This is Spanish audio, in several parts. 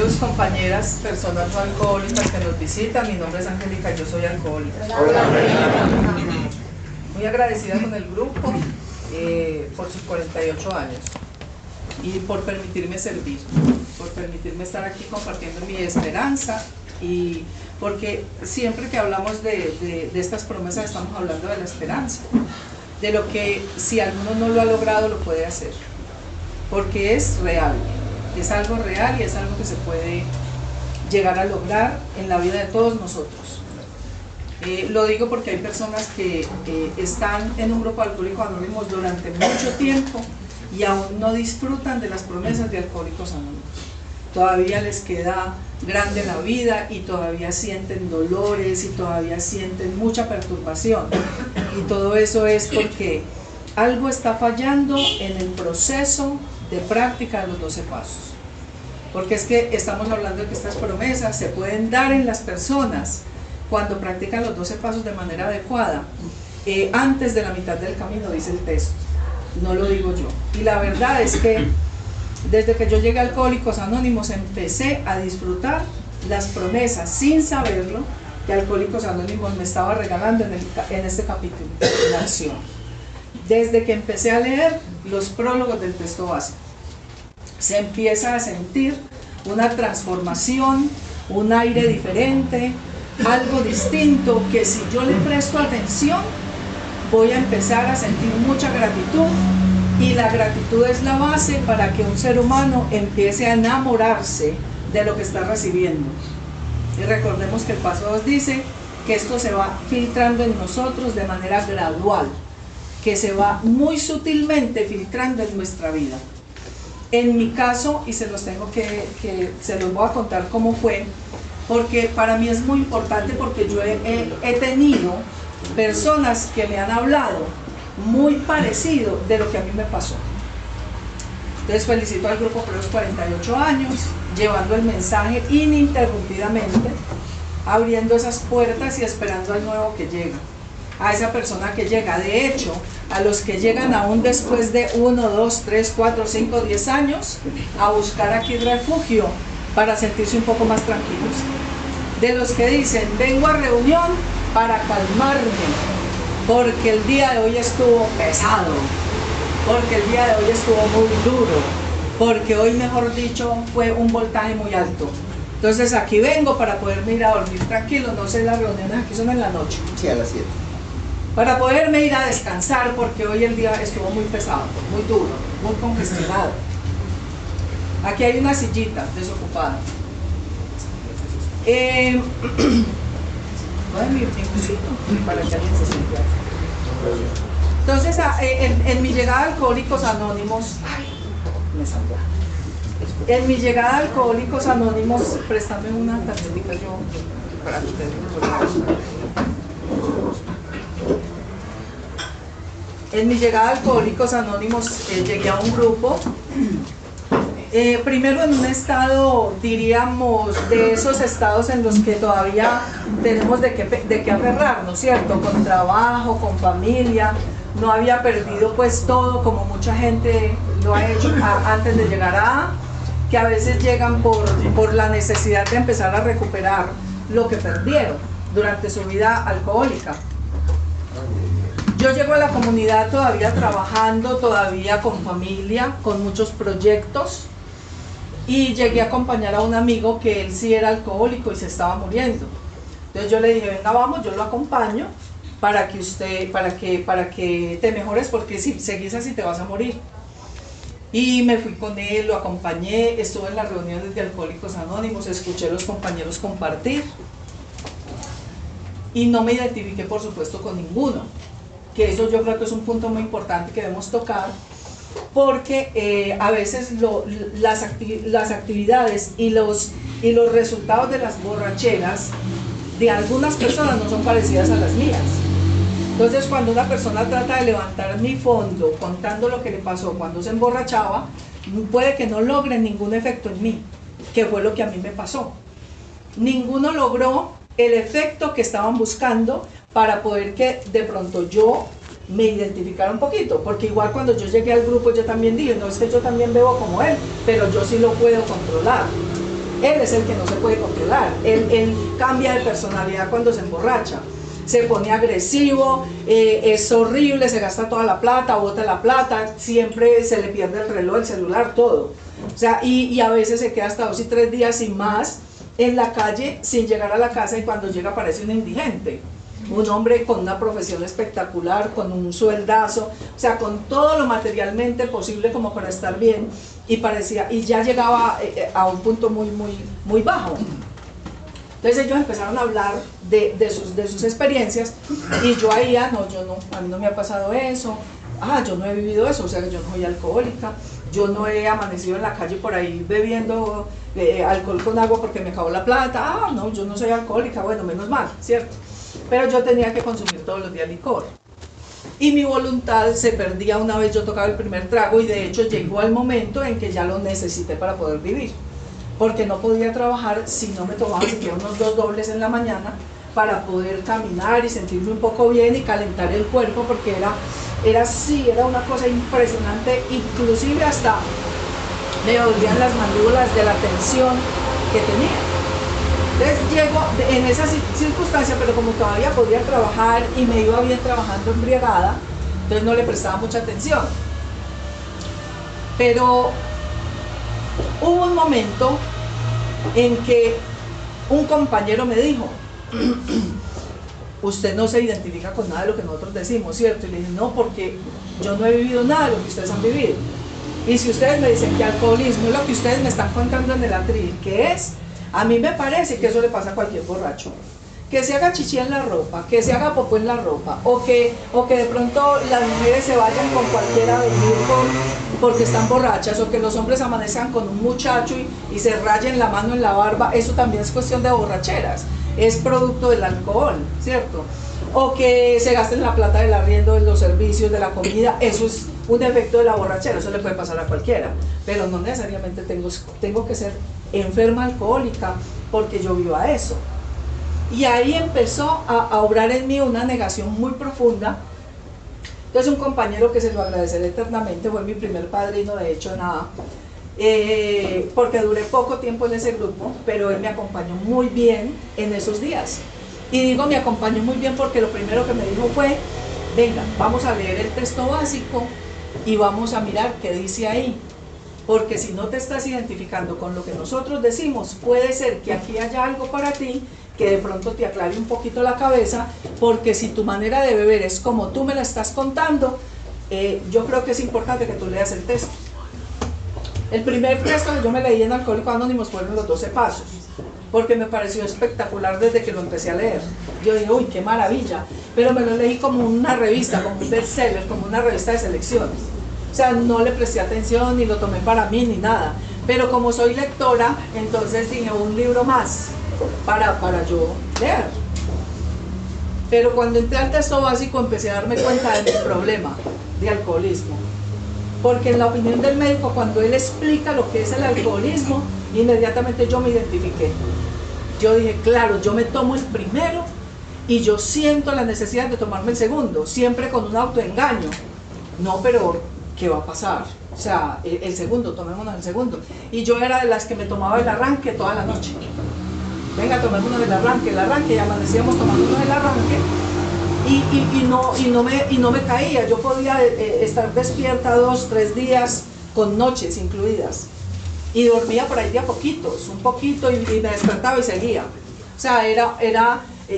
Compañeras, personas no alcohólicas que nos visitan, mi nombre es Angélica, yo soy alcohólica. Hola. Muy agradecida con el grupo por sus 48 años y por permitirme servir, por permitirme estar aquí compartiendo mi esperanza, y porque siempre que hablamos de estas promesas estamos hablando de la esperanza, de lo que si alguno no lo ha logrado lo puede hacer, porque es real. Es algo real y es algo que se puede llegar a lograr en la vida de todos nosotros. Lo digo porque hay personas que están en un grupo de Alcohólicos Anónimos durante mucho tiempo y aún no disfrutan de las promesas de Alcohólicos Anónimos. Todavía les queda grande la vida y todavía sienten dolores y todavía sienten mucha perturbación. Y todo eso es porque algo está fallando en el proceso de práctica de los 12 pasos. Porque es que estamos hablando de que estas promesas se pueden dar en las personas cuando practican los 12 pasos de manera adecuada, antes de la mitad del camino, dice el texto, no lo digo yo. Y la verdad es que desde que yo llegué a Alcohólicos Anónimos empecé a disfrutar las promesas sin saberlo que Alcohólicos Anónimos me estaba regalando en este capítulo, en la acción. Desde que empecé a leer los prólogos del texto básico, se empieza a sentir una transformación, un aire diferente, algo distinto, que si yo le presto atención, voy a empezar a sentir mucha gratitud, y la gratitud es la base para que un ser humano empiece a enamorarse de lo que está recibiendo. Y recordemos que el paso 2 dice que esto se va filtrando en nosotros de manera gradual, que se va muy sutilmente filtrando en nuestra vida. En mi caso, y se los voy a contar cómo fue, porque para mí es muy importante, porque yo he tenido personas que me han hablado muy parecido de lo que a mí me pasó. Entonces felicito al grupo por los 48 años, llevando el mensaje ininterrumpidamente, abriendo esas puertas y esperando al nuevo que llega, a esa persona que llega. De hecho, a los que llegan aún después de 1, 2, 3, 4, 5, 10 años a buscar aquí refugio para sentirse un poco más tranquilos. De los que dicen, vengo a reunión para calmarme, porque el día de hoy estuvo pesado, porque el día de hoy estuvo muy duro, porque hoy, mejor dicho, fue un voltaje muy alto. Entonces aquí vengo para poderme ir a dormir tranquilo. No sé, las reuniones aquí son en la noche. Sí, a las 7. Para poderme ir a descansar, porque hoy el día estuvo muy pesado, muy duro, muy congestionado. Aquí hay una sillita desocupada. Voy a mi tiempecito para que alguien se siente. Entonces, en mi llegada a Alcohólicos Anónimos, en mi llegada a Alcohólicos Anónimos, préstame una tarjetita yo para que ustedes. En mi llegada a Alcohólicos Anónimos llegué a un grupo, primero en un estado, diríamos, de esos estados en los que todavía tenemos de qué aferrarnos, ¿cierto? Con trabajo, con familia. No había perdido pues todo como mucha gente lo ha hecho antes de llegar a, que a veces llegan por la necesidad de empezar a recuperar lo que perdieron durante su vida alcohólica. Yo llego a la comunidad todavía trabajando, todavía con familia, con muchos proyectos, y llegué a acompañar a un amigo que él sí era alcohólico y se estaba muriendo. Entonces yo le dije, venga, vamos, yo lo acompaño para que te mejores, porque si seguís así te vas a morir. Y me fui con él, lo acompañé, estuve en las reuniones de Alcohólicos Anónimos, escuché a los compañeros compartir y no me identifiqué, por supuesto, con ninguno. Que eso yo creo que es un punto muy importante que debemos tocar, porque a veces las actividades y los resultados de las borracheras de algunas personas no son parecidas a las mías. Entonces, cuando una persona trata de levantar mi fondo contando lo que le pasó cuando se emborrachaba, puede que no logre ningún efecto en mí, que fue lo que a mí me pasó. Ninguno logró el efecto que estaban buscando para poder que de pronto yo me identificara un poquito, porque igual cuando yo llegué al grupo yo también dije, no, es que yo también bebo como él, pero yo sí lo puedo controlar. Él es el que no se puede controlar, él cambia de personalidad cuando se emborracha, se pone agresivo, es horrible, se gasta toda la plata, bota la plata, siempre se le pierde el reloj, el celular, todo. O sea, y a veces se queda hasta 2 y 3 días y más en la calle sin llegar a la casa, y cuando llega parece un indigente. Un hombre con una profesión espectacular, con un sueldazo, o sea, con todo lo materialmente posible como para estar bien, y parecía, y ya llegaba a un punto muy bajo. Entonces ellos empezaron a hablar de sus experiencias, y yo ahí, no, a mí no me ha pasado eso, yo no he vivido eso, o sea, que yo no soy alcohólica, yo no he amanecido en la calle por ahí bebiendo alcohol con agua porque me acabó la plata, no, yo no soy alcohólica, bueno, menos mal, ¿cierto? Pero yo tenía que consumir todos los días licor. Y mi voluntad se perdía una vez yo tocaba el primer trago, y de hecho llegó al momento en que ya lo necesité para poder vivir. Porque no podía trabajar si no me tomaba siquiera unos 2 dobles en la mañana para poder caminar y sentirme un poco bien y calentar el cuerpo, porque era una cosa impresionante, inclusive hasta me dolían las mandíbulas de la tensión que tenía. Entonces llego en esa circunstancia, pero como todavía podía trabajar y me iba bien trabajando embriagada, entonces no le prestaba mucha atención. Pero hubo un momento en que un compañero me dijo, usted no se identifica con nada de lo que nosotros decimos, ¿cierto? Y le dije, no, porque yo no he vivido nada de lo que ustedes han vivido. Y si ustedes me dicen que alcoholismo es lo que ustedes me están contando en el atril, ¿qué es? A mí me parece que eso le pasa a cualquier borracho. Que se haga chichi en la ropa, que se haga popó en la ropa, o que de pronto las mujeres se vayan con cualquiera a dormir porque están borrachas, o que los hombres amanezcan con un muchacho y se rayen la mano en la barba, eso también es cuestión de borracheras, es producto del alcohol, ¿cierto? O que se gasten la plata del arriendo, de los servicios, de la comida, eso es un efecto de la borrachera, eso le puede pasar a cualquiera, pero no necesariamente tengo que ser enferma alcohólica porque yo viva eso. Y ahí empezó a obrar en mí una negación muy profunda. Entonces un compañero, que se lo agradeceré eternamente, fue mi primer padrino, de hecho, nada, porque duré poco tiempo en ese grupo, pero él me acompañó muy bien en esos días. Y digo me acompañó muy bien porque lo primero que me dijo fue, venga, vamos a leer el texto básico y vamos a mirar qué dice ahí, porque si no te estás identificando con lo que nosotros decimos, puede ser que aquí haya algo para ti que de pronto te aclare un poquito la cabeza, porque si tu manera de beber es como tú me la estás contando, yo creo que es importante que tú leas el texto. El primer texto que yo me leí en Alcohólicos Anónimos fueron los 12 pasos, porque me pareció espectacular desde que lo empecé a leer. Yo dije, uy, qué maravilla, pero me lo leí como una revista, como un bestseller, como una revista de selecciones. O sea, no le presté atención, ni lo tomé para mí, ni nada. Pero como soy lectora, entonces dije, un libro más para yo leer. Pero cuando entré al texto básico empecé a darme cuenta de mi problema de alcoholismo. Porque en la opinión del médico, cuando él explica lo que es el alcoholismo, inmediatamente yo me identifiqué. Yo dije, claro, yo me tomo el primero y yo siento la necesidad de tomarme el segundo, siempre con un autoengaño. No, pero ¿qué va a pasar? O sea, el segundo, tomémonos el segundo. Y yo era de las que me tomaba el arranque toda la noche. Venga, tomémonos el arranque, y amanecíamos tomándonos el arranque, y no me caía. Yo podía estar despierta 2, 3 días, con noches incluidas, y dormía por ahí de a poquitos, un poquito, y me despertaba y seguía. O sea,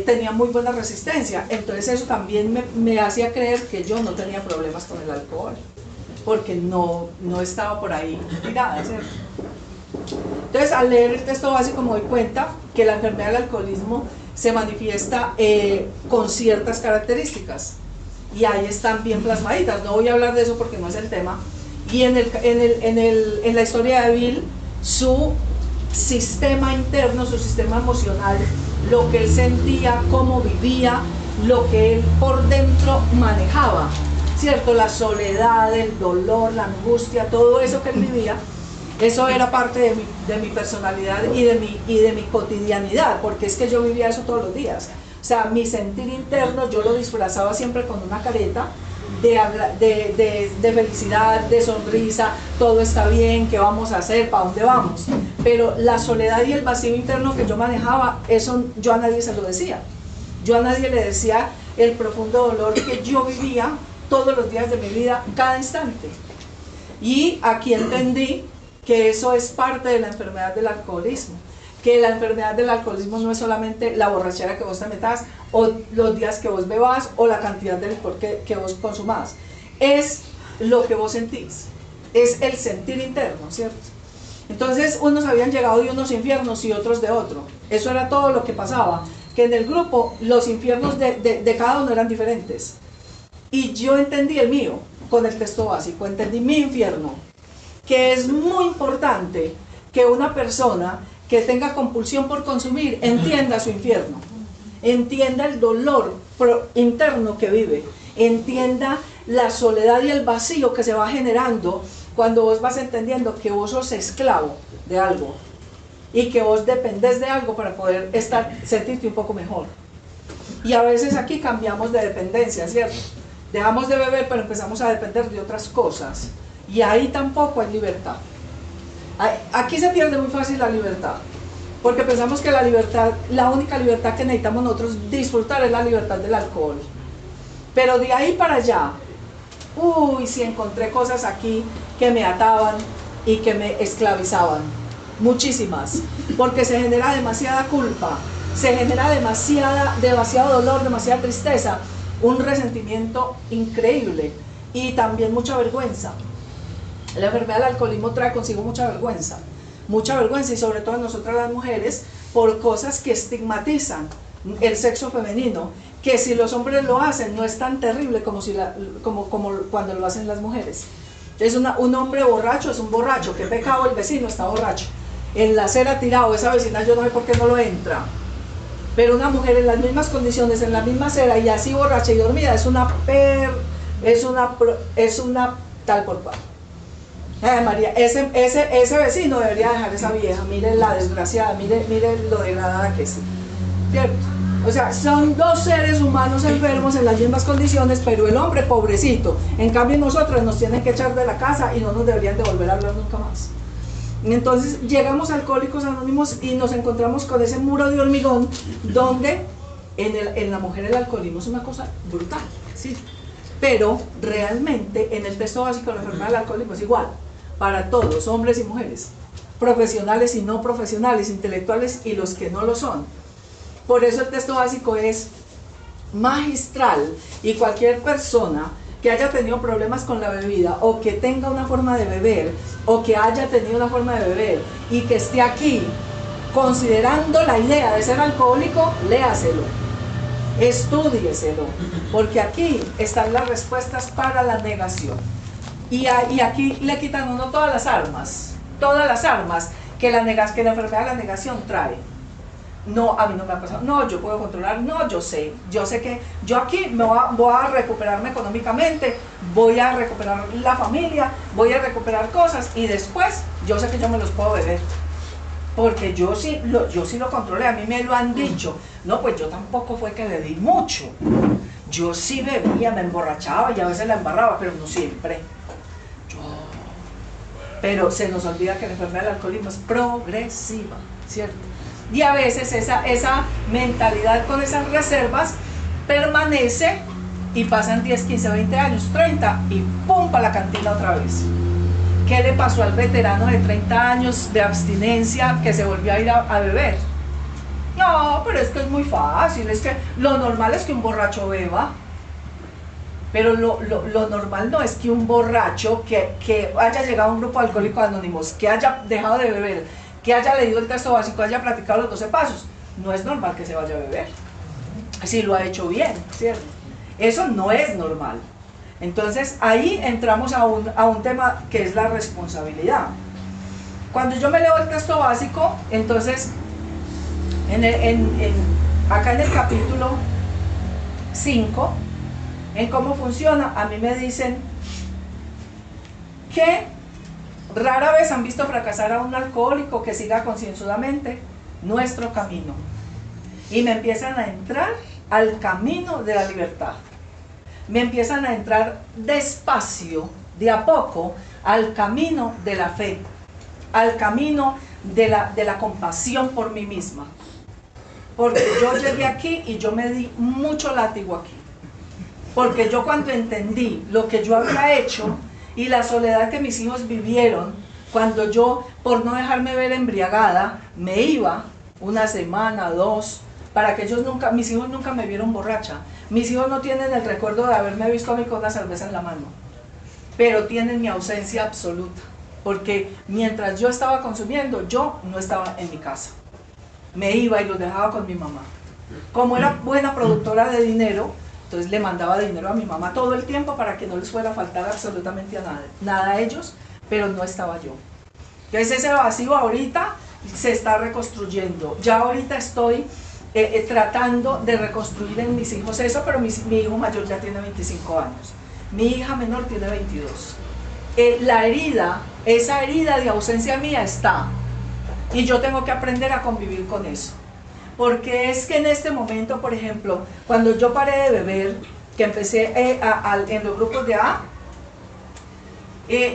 tenía muy buena resistencia. Entonces eso también me hacía creer que yo no tenía problemas con el alcohol, porque no estaba por ahí tirada, ¿cierto? Entonces, al leer el texto básico me doy cuenta que la enfermedad del alcoholismo se manifiesta con ciertas características, y ahí están bien plasmaditas. No voy a hablar de eso porque no es el tema. Y en la historia de Bill, su sistema interno, su sistema emocional, lo que él sentía, cómo vivía, lo que él por dentro manejaba, ¿cierto? La soledad, el dolor, la angustia, todo eso que él vivía, eso era parte de mi personalidad y de mi cotidianidad, porque es que yo vivía eso todos los días. O sea, mi sentir interno yo lo disfrazaba siempre con una careta de felicidad, de sonrisa, todo está bien, ¿qué vamos a hacer? ¿Para dónde vamos? pero la soledad y el vacío interno que yo manejaba, eso yo a nadie se lo decía. Yo a nadie le decía el profundo dolor que yo vivía todos los días de mi vida, cada instante. Y aquí entendí que eso es parte de la enfermedad del alcoholismo, que la enfermedad del alcoholismo no es solamente la borrachera que vos te metas, o los días que vos bebas, o la cantidad de licor que vos consumás. Es lo que vos sentís, es el sentir interno, ¿cierto? Entonces unos habían llegado de unos infiernos y otros de otro. Eso era todo lo que pasaba, que en el grupo los infiernos de cada uno eran diferentes. Y yo entendí el mío con el texto básico, entendí mi infierno, que es muy importante que una persona que tenga compulsión por consumir entienda su infierno, entienda el dolor interno que vive, entienda la soledad y el vacío que se va generando cuando vos vas entendiendo que vos sos esclavo de algo y que vos dependés de algo para poder sentirte un poco mejor. Y a veces aquí cambiamos de dependencia, ¿cierto? Dejamos de beber, pero empezamos a depender de otras cosas. Y ahí tampoco hay libertad. Aquí se pierde muy fácil la libertad. Porque pensamos que la libertad, la única libertad que necesitamos nosotros disfrutar es la libertad del alcohol. Pero de ahí para allá, uy, si encontré cosas aquí que me ataban y que me esclavizaban. Muchísimas. Porque se genera demasiada culpa, se genera demasiado dolor, demasiada tristeza, un resentimiento increíble y también mucha vergüenza. La enfermedad del alcoholismo trae consigo mucha vergüenza y sobre todo en nosotras las mujeres por cosas que estigmatizan el sexo femenino, que si los hombres lo hacen no es tan terrible como cuando lo hacen las mujeres. Es un hombre borracho, es un borracho, qué pecado, el vecino está borracho, en la acera tirado, esa vecina yo no sé por qué no lo entra. Pero una mujer en las mismas condiciones, en la misma acera y así borracha y dormida, es una tal por cual. María, ese vecino debería dejar a esa vieja, mire la desgraciada, mire lo degradada que es, ¿cierto? O sea, son dos seres humanos enfermos en las mismas condiciones, pero el hombre pobrecito. En cambio nosotros nos tienen que echar de la casa y no nos deberían de volver a hablar nunca más. Entonces llegamos a Alcohólicos Anónimos y nos encontramos con ese muro de hormigón donde en la mujer el alcoholismo es una cosa brutal, ¿sí? Pero realmente en el texto básico de la enfermedad del alcoholismo es igual para todos, hombres y mujeres, profesionales y no profesionales, intelectuales y los que no lo son. Por eso el texto básico es magistral y cualquier persona que haya tenido problemas con la bebida o que tenga una forma de beber o que haya tenido una forma de beber y que esté aquí considerando la idea de ser alcohólico, léaselo, estúdieselo, porque aquí están las respuestas para la negación. Y aquí le quitan a uno todas las armas que la enfermedad de la negación trae. No, a mí no me ha pasado, no, yo puedo controlar, no, yo sé que yo aquí voy a recuperarme económicamente, voy a recuperar la familia, voy a recuperar cosas y después yo sé que yo me los puedo beber, porque yo sí lo controlé, a mí me lo han dicho. No, pues yo tampoco fue que le di mucho, yo sí bebía, me emborrachaba y a veces la embarraba, pero no siempre. Pero se nos olvida que la enfermedad del alcoholismo es progresiva, ¿cierto? Y a veces esa mentalidad con esas reservas permanece y pasan 10, 15, 20 años, 30 y ¡pum! Para la cantina otra vez. ¿Qué le pasó al veterano de 30 años de abstinencia que se volvió a ir a beber? No, pero es que es muy fácil, es que lo normal es que un borracho beba. Pero lo normal no es que un borracho que haya llegado a un grupo de alcohólicos anónimos, que haya dejado de beber, que haya leído el texto básico, haya practicado los 12 pasos, no es normal que se vaya a beber, si lo ha hecho bien, ¿cierto? Eso no es normal. Entonces ahí entramos a un tema que es la responsabilidad. Cuando yo me leo el texto básico, entonces acá en el capítulo 5, en cómo funciona, a mí me dicen que rara vez han visto fracasar a un alcohólico que siga concienzudamente nuestro camino. Y me empiezan a entrar al camino de la libertad. Me empiezan a entrar despacio, de a poco, al camino de la fe, al camino de la compasión por mí misma. Porque yo llegué aquí y yo me di mucho látigo aquí. Porque yo cuando entendí lo que yo había hecho y la soledad que mis hijos vivieron, cuando yo, por no dejarme ver embriagada, me iba una semana, 2, para que ellos nunca, mis hijos nunca me vieron borracha. Mis hijos no tienen el recuerdo de haberme visto a mí con una cerveza en la mano, pero tienen mi ausencia absoluta, porque mientras yo estaba consumiendo, yo no estaba en mi casa. Me iba y los dejaba con mi mamá. Como era buena productora de dinero, entonces le mandaba dinero a mi mamá todo el tiempo para que no les fuera a faltar absolutamente nada a ellos, pero no estaba yo. Entonces ese vacío ahorita se está reconstruyendo. Ya ahorita estoy tratando de reconstruir en mis hijos eso, pero mi hijo mayor ya tiene 25 años. Mi hija menor tiene 22. La herida, esa herida de ausencia mía está. Y yo tengo que aprender a convivir con eso. Porque es que en este momento, por ejemplo, cuando yo paré de beber, que empecé en los grupos de A,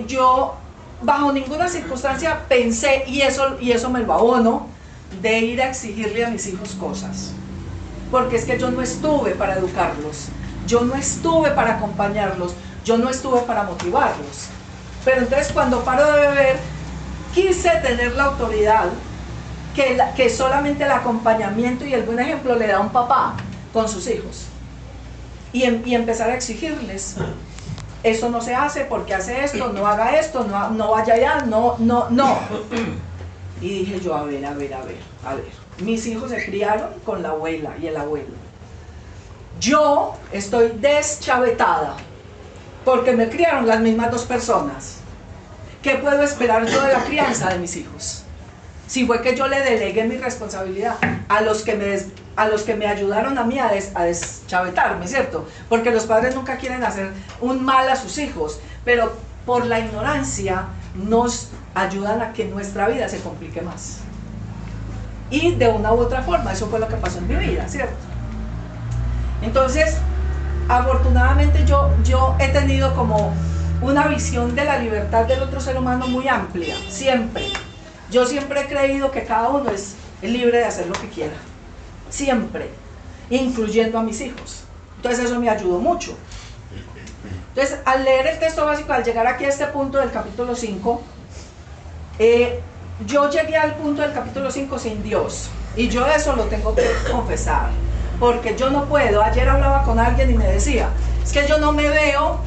yo bajo ninguna circunstancia pensé, y eso me lo abono, de ir a exigirle a mis hijos cosas. Porque es que yo no estuve para educarlos, yo no estuve para acompañarlos, yo no estuve para motivarlos. Pero entonces cuando paro de beber, quise tener la autoridad que solamente el acompañamiento y el buen ejemplo le da a un papá con sus hijos. Y empezar a exigirles. Eso no se hace porque hace esto, no haga esto, no vaya allá, no. Y dije yo, a ver. Mis hijos se criaron con la abuela y el abuelo. Yo estoy deschavetada porque me criaron las mismas dos personas. ¿Qué puedo esperar yo de la crianza de mis hijos? Si fue que yo le delegué mi responsabilidad a los que me ayudaron a mí a deschavetarme, ¿cierto? Porque los padres nunca quieren hacer un mal a sus hijos, pero por la ignorancia nos ayudan a que nuestra vida se complique más. Y de una u otra forma, eso fue lo que pasó en mi vida, ¿cierto? Entonces, afortunadamente yo he tenido como una visión de la libertad del otro ser humano muy amplia, siempre. Yo siempre he creído que cada uno es libre de hacer lo que quiera, siempre, incluyendo a mis hijos. Entonces eso me ayudó mucho. Entonces, al leer el texto básico, al llegar aquí a este punto del capítulo 5, yo llegué al punto del capítulo 5 sin Dios, y yo eso lo tengo que confesar, porque yo no puedo. Ayer hablaba con alguien y me decía, es que yo no veo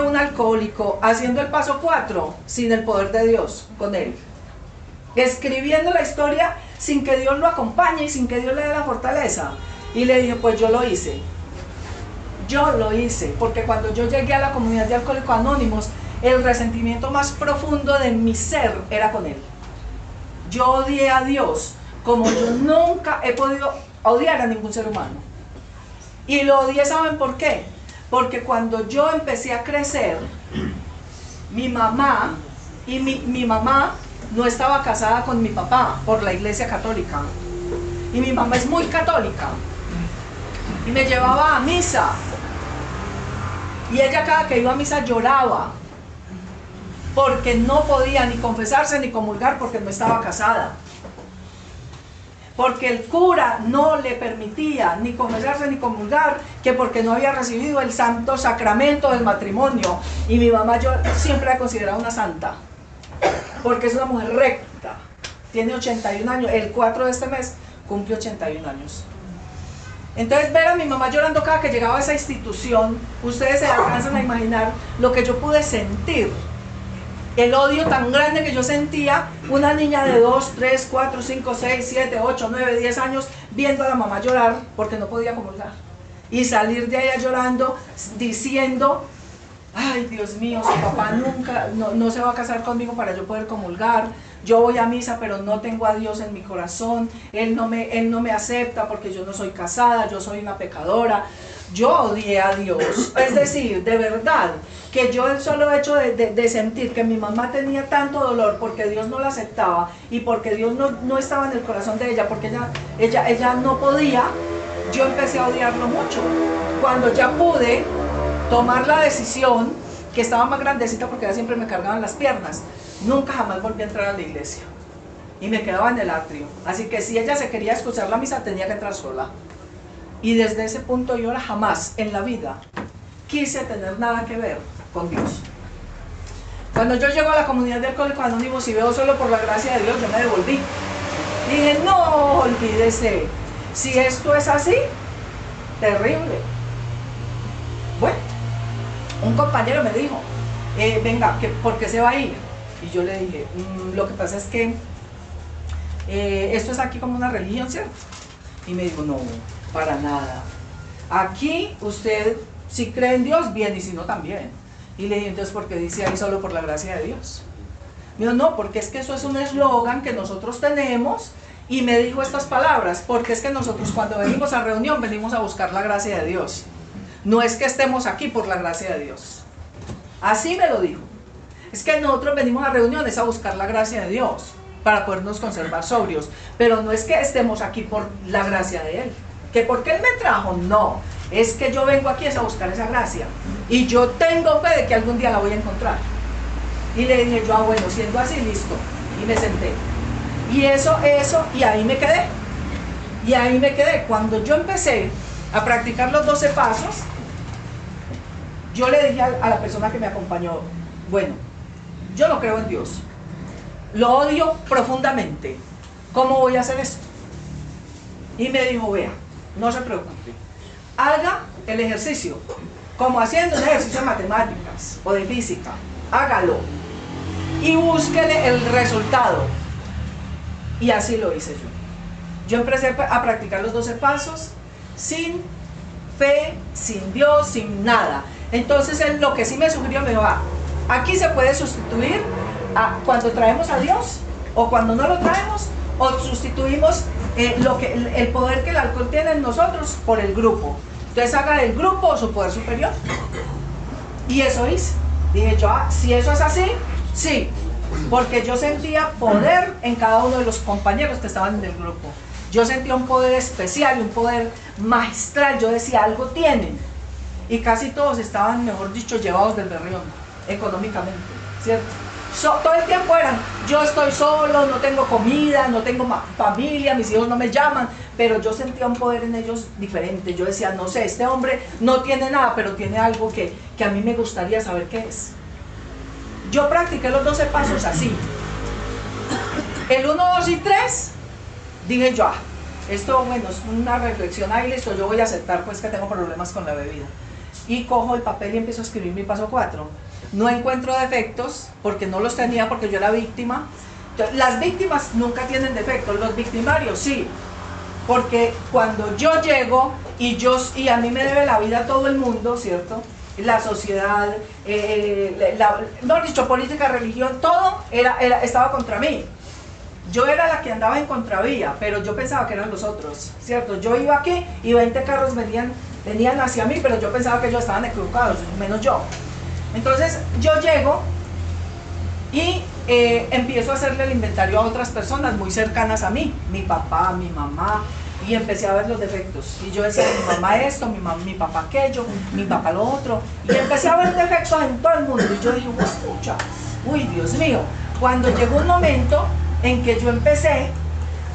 un alcohólico haciendo el paso 4 sin el poder de Dios con él, escribiendo la historia sin que Dios lo acompañe y sin que Dios le dé la fortaleza. Y le dije, pues yo lo hice, porque cuando yo llegué a la comunidad de Alcohólicos Anónimos, el resentimiento más profundo de mi ser era con él. Yo odié a Dios como yo nunca he podido odiar a ningún ser humano. Y lo odié, ¿saben por qué? Porque cuando yo empecé a crecer, mi mamá no estaba casada con mi papá por la iglesia católica, y mi mamá es muy católica y me llevaba a misa, y ella cada que iba a misa lloraba porque no podía ni confesarse ni comulgar porque no estaba casada, porque el cura no le permitía ni confesarse ni comulgar, que porque no había recibido el santo sacramento del matrimonio. Y mi mamá yo siempre la he considerado una santa, porque es una mujer recta, tiene 81 años, el 4 de este mes cumple 81 años. Entonces ver a mi mamá llorando cada que llegaba a esa institución, ustedes se alcanzan a imaginar lo que yo pude sentir, el odio tan grande que yo sentía, una niña de 2, 3, 4, 5, 6, 7, 8, 9, 10 años viendo a la mamá llorar porque no podía comulgar, y salir de allá llorando, diciendo, ay Dios mío, su papá nunca, no se va a casar conmigo para yo poder comulgar, yo voy a misa pero no tengo a Dios en mi corazón, él no me acepta porque yo no soy casada, yo soy una pecadora. Yo odié a Dios, es decir, de verdad, que yo el solo hecho de sentir que mi mamá tenía tanto dolor porque Dios no la aceptaba y porque Dios no estaba en el corazón de ella, porque ella no podía, yo empecé a odiarlo mucho. Cuando ya pude tomar la decisión, que estaba más grandecita porque ya siempre me cargaban las piernas, nunca jamás volví a entrar a la iglesia. y me quedaba en el atrio. Así que si ella se quería escuchar la misa, tenía que entrar sola. Y desde ese punto yo ahora jamás en la vida quise tener nada que ver con Dios. Cuando yo llego a la comunidad de Alcohólicos Anónimos y veo Solo por la gracia de Dios, yo me devolví. Dije, no, olvídese, si esto es así, terrible. Bueno, un compañero me dijo, venga, ¿por qué se va a ir? Y yo le dije, lo que pasa es que esto es aquí como una religión, ¿cierto? Y me dijo, no, para nada. Aquí usted, si cree en Dios, bien, y si no, también. Y le dije, entonces, ¿por qué dice ahí Solo por la gracia de Dios? Me dijo, no, porque es que eso es un eslogan que nosotros tenemos. Y me dijo estas palabras, porque es que nosotros cuando venimos a reunión, venimos a buscar la gracia de Dios. No es que estemos aquí por la gracia de Dios. Así me lo dijo. Es que nosotros venimos a reuniones a buscar la gracia de Dios, para podernos conservar sobrios. Pero no es que estemos aquí por la gracia de Él. ¿Que porque Él me trajo? No. Es que yo vengo aquí a buscar esa gracia. Y yo tengo fe de que algún día la voy a encontrar. Y le dije yo, bueno, siendo así, listo. Y me senté. Y y ahí me quedé. Y ahí me quedé. Cuando yo empecé a practicar los 12 pasos, yo le dije a la persona que me acompañó, bueno, yo no creo en Dios. Lo odio profundamente. ¿Cómo voy a hacer esto? Y me dijo, vea, no se preocupe. Haga el ejercicio, como haciendo un ejercicio de matemáticas o de física. Hágalo. Y búsquele el resultado. Y así lo hice yo. Yo empecé a practicar los 12 pasos sin fe, sin Dios, sin nada. Entonces él lo que sí me sugirió, me dijo, aquí se puede sustituir cuando traemos a Dios, o cuando no lo traemos, o sustituimos el poder que el alcohol tiene en nosotros por el grupo. Entonces haga del grupo su poder superior. Y eso hice. Dije yo, si eso es así, sí. Porque yo sentía poder en cada uno de los compañeros que estaban en el grupo. Yo sentía un poder especial y un poder magistral. Yo decía, algo tienen. Y casi todos estaban, mejor dicho, llevados del berrión, económicamente, ¿cierto? Todo el tiempo eran, yo estoy solo, no tengo comida, no tengo familia, mis hijos no me llaman, pero yo sentía un poder en ellos diferente. Yo decía, no sé, este hombre no tiene nada, pero tiene algo que a mí me gustaría saber qué es. Yo practiqué los 12 pasos así. El 1, 2 y 3, dije yo, esto, bueno, es una reflexión ahí, listo, yo voy a aceptar pues que tengo problemas con la bebida. Y cojo el papel y empiezo a escribir mi paso 4. No encuentro defectos, porque no los tenía, porque yo era víctima. Las víctimas nunca tienen defectos, los victimarios sí. Porque cuando yo llego, y a mí me debe la vida todo el mundo, ¿cierto? La sociedad, no dicho, política, religión, todo estaba contra mí. Yo era la que andaba en contravía, pero yo pensaba que eran los otros, ¿cierto? Yo iba aquí y 20 carros venían hacia mí, pero yo pensaba que ellos estaban equivocados, menos yo. Entonces yo llego y empiezo a hacerle el inventario a otras personas muy cercanas a mí, mi papá, mi mamá, y empecé a ver los defectos. Y yo decía, mi mamá esto, mi papá aquello, mi papá lo otro, y empecé a ver defectos en todo el mundo. Y yo dije, escucha, uy, Dios mío. Cuando llegó un momento en que yo empecé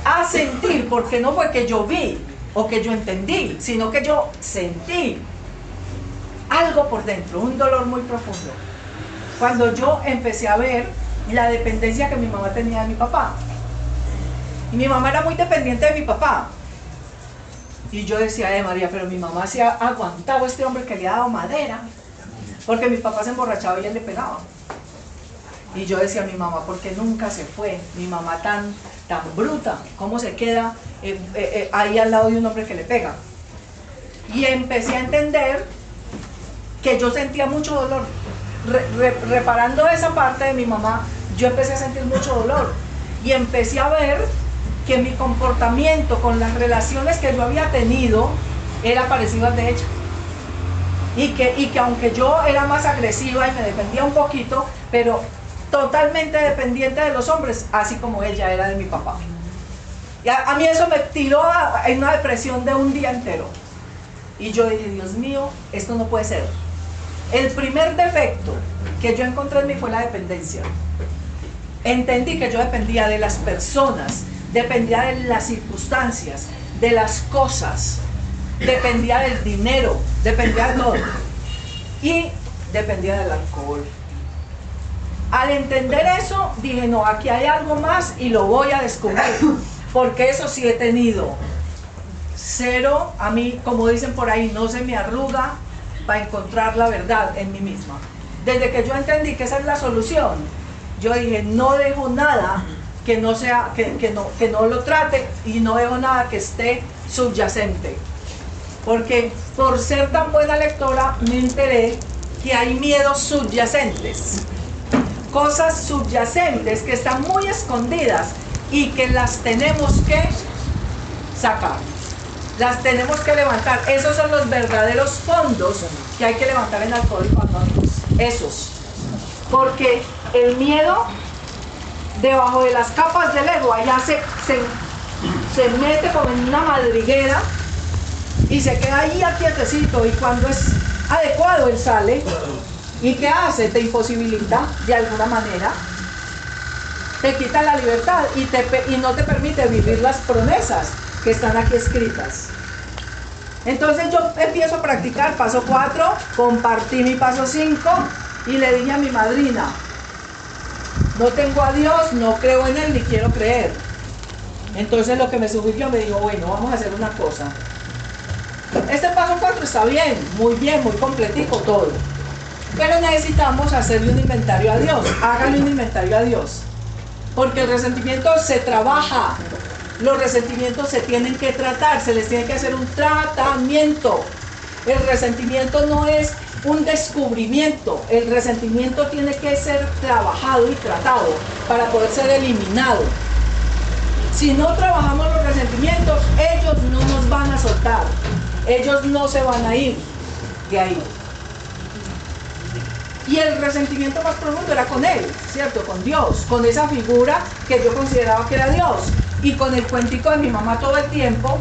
a sentir, porque no fue que yo vi o que yo entendí, sino que yo sentí algo por dentro, un dolor muy profundo. Cuando yo empecé a ver la dependencia que mi mamá tenía de mi papá. Y mi mamá era muy dependiente de mi papá. Y yo decía, María, pero mi mamá se ha aguantado a este hombre que le ha dado madera. Porque mi papá se emborrachaba y él le pegaba. Y yo decía, mi mamá, ¿por qué nunca se fue? Mi mamá tan bruta, ¿cómo se queda ahí al lado de un hombre que le pega? Y empecé a entender que yo sentía mucho dolor. Reparando esa parte de mi mamá, yo empecé a sentir mucho dolor. Y empecé a ver que mi comportamiento con las relaciones que yo había tenido era parecido al de ella. Y que aunque yo era más agresiva y me defendía un poquito, pero totalmente dependiente de los hombres, así como ella era de mi papá. Y a mí eso me tiró en una depresión de un día entero. Y yo dije, Dios mío, esto no puede ser. El primer defecto que yo encontré en mí fue la dependencia. entendí que yo dependía de las personas, dependía de las circunstancias, de las cosas, dependía del dinero, dependía de todo. Y dependía del alcohol. Al entender eso, dije, no, aquí hay algo más y lo voy a descubrir, porque eso sí he tenido. Cero, a mí, como dicen por ahí, no se me arruga para encontrar la verdad en mí misma. Desde que yo entendí que esa es la solución, yo dije, no dejo nada que no sea, que no lo trate, y no dejo nada que esté subyacente. Porque por ser tan buena lectora me enteré que hay miedos subyacentes, cosas subyacentes que están muy escondidas y que las tenemos que sacar, las tenemos que levantar. Esos son los verdaderos fondos que hay que levantar en Alcohólicos Anónimos, esos, porque el miedo debajo de las capas del ego allá se mete como en una madriguera y se queda ahí quietecito, y cuando es adecuado él sale. ¿Y qué hace? Te imposibilita de alguna manera, te quita la libertad y no te permite vivir las promesas que están aquí escritas. Entonces yo empiezo a practicar paso 4, compartí mi paso 5 y le dije a mi madrina, no tengo a Dios, no creo en Él ni quiero creer. Entonces lo que me sugirió, me dijo, bueno, vamos a hacer una cosa. Este paso 4 está bien, muy completico todo. Pero necesitamos hacerle un inventario a Dios. Hágale un inventario a Dios. Porque el resentimiento se trabaja. Los resentimientos se tienen que tratar, se les tiene que hacer un tratamiento. El resentimiento no es un descubrimiento. El resentimiento tiene que ser trabajado y tratado para poder ser eliminado. Si no trabajamos los resentimientos, ellos no nos van a soltar. Ellos no se van a ir de ahí. Y el resentimiento más profundo era con Él, ¿cierto? Con Dios, con esa figura que yo consideraba que era Dios. Y con el cuentico de mi mamá todo el tiempo,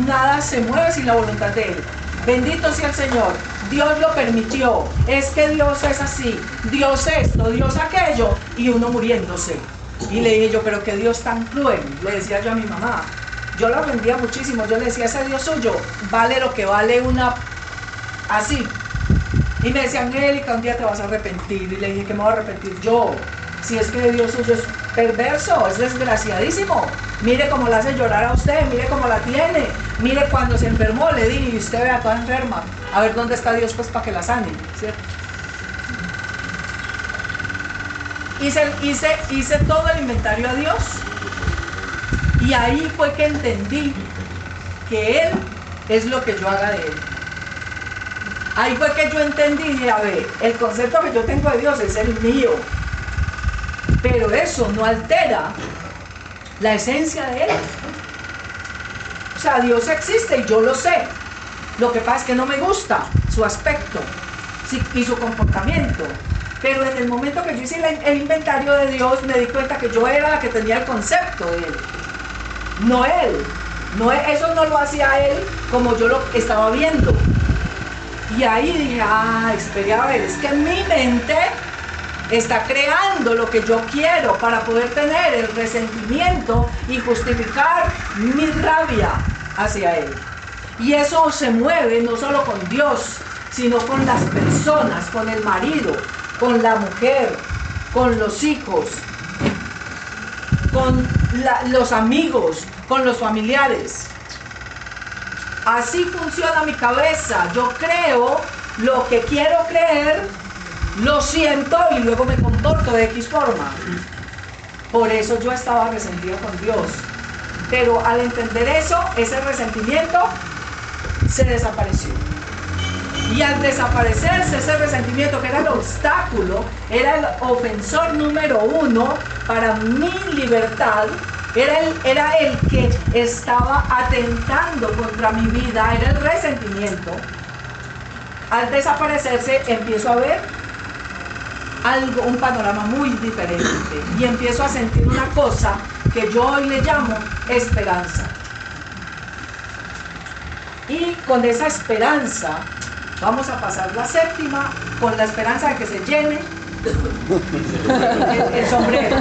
nada se mueve sin la voluntad de Él. Bendito sea el Señor, Dios lo permitió, es que Dios es así, Dios esto, Dios aquello, y uno muriéndose. Y le dije yo, pero qué Dios tan cruel, le decía yo a mi mamá. Yo la ofendía muchísimo, yo le decía, ese Dios suyo vale lo que vale una así. Y me decía, Angélica, un día te vas a arrepentir. Y le dije, ¿qué me voy a arrepentir yo? Si es que Dios suyo es perverso, es desgraciadísimo. Mire cómo la hace llorar a usted, mire cómo la tiene. Mire cuando se enfermó, le dije, y usted vea toda enferma. A ver dónde está Dios, pues, para que la sane, ¿cierto? Hice todo el inventario a Dios. Y ahí fue que entendí que Él es lo que yo haga de Él. Ahí fue que yo entendí y dije, a ver, el concepto que yo tengo de Dios es el mío. Pero eso no altera la esencia de Él. O sea, Dios existe y yo lo sé. Lo que pasa es que no me gusta su aspecto y su comportamiento. Pero en el momento que yo hice el inventario de Dios, me di cuenta que yo era la que tenía el concepto de Él. No Él. Eso no lo hacía Él como yo lo estaba viendo. Y ahí dije, espera, a ver, es que mi mente está creando lo que yo quiero para poder tener el resentimiento y justificar mi rabia hacia Él. Y eso se mueve no solo con Dios, sino con las personas, con el marido, con la mujer, con los hijos, con los amigos, con los familiares. Así funciona mi cabeza. Yo creo lo que quiero creer, lo siento y luego me comporto de X forma. Por eso yo estaba resentida con Dios. Pero al entender eso, ese resentimiento se desapareció. Y al desaparecerse ese resentimiento, que era el obstáculo, era el ofensor número 1 para mi libertad, era el que estaba atentando contra mi vida, era el resentimiento. Al desaparecerse empiezo a ver un panorama muy diferente y empiezo a sentir una cosa que yo hoy le llamo esperanza. Y con esa esperanza vamos a pasar la séptima, con la esperanza de que se llene El sombrero.